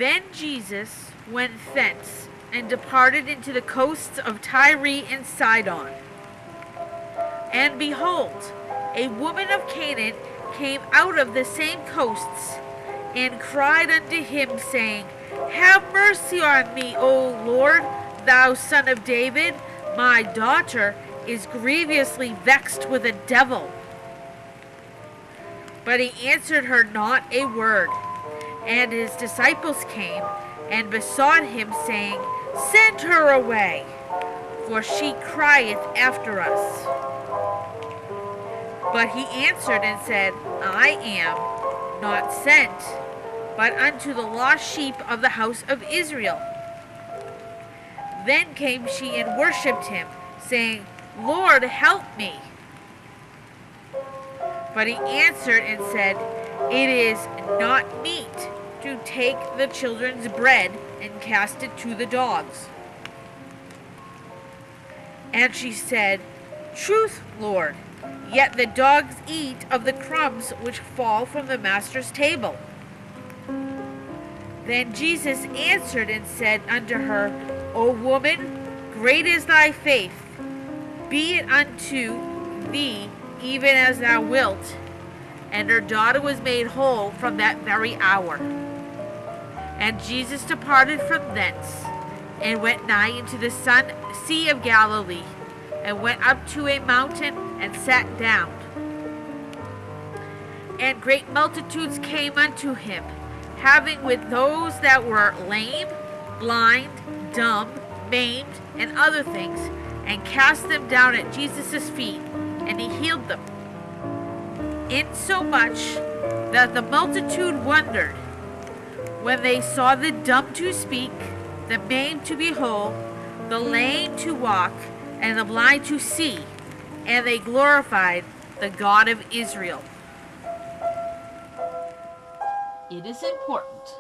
Then Jesus went thence, and departed into the coasts of Tyre and Sidon. And behold, a woman of Canaan came out of the same coasts, and cried unto him, saying, Have mercy on me, O Lord, thou son of David. My daughter is grievously vexed with a devil. But he answered her not a word. And his disciples came and besought him, saying, Send her away, for she crieth after us. But he answered and said, I am not sent, but unto the lost sheep of the house of Israel. Then came she and worshipped him, saying, Lord, help me. But he answered and said, It is not meet to take the children's bread and cast it to the dogs. And she said, Truth, Lord, yet the dogs eat of the crumbs which fall from the master's table. Then Jesus answered and said unto her, O woman, great is thy faith. Be it unto thee even as thou wilt. And her daughter was made whole from that very hour. And Jesus departed from thence, and went nigh into the sea of Galilee, and went up to a mountain, and sat down. And great multitudes came unto him, having with those that were lame, blind, dumb, maimed, and other things, and cast them down at Jesus' feet, and he healed them. Insomuch that the multitude wondered, when they saw the dumb to speak, the maimed to be whole, the lame to walk, and the blind to see, and they glorified the God of Israel. It is important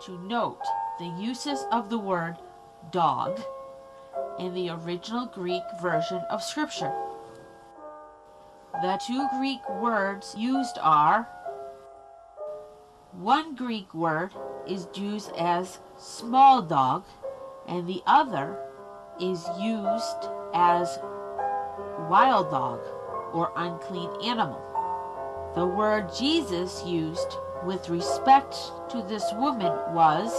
to note the uses of the word dog in the original Greek version of Scripture. The two Greek words used are: one Greek word is used as small dog, and the other is used as wild dog or unclean animal. The word Jesus used with respect to this woman was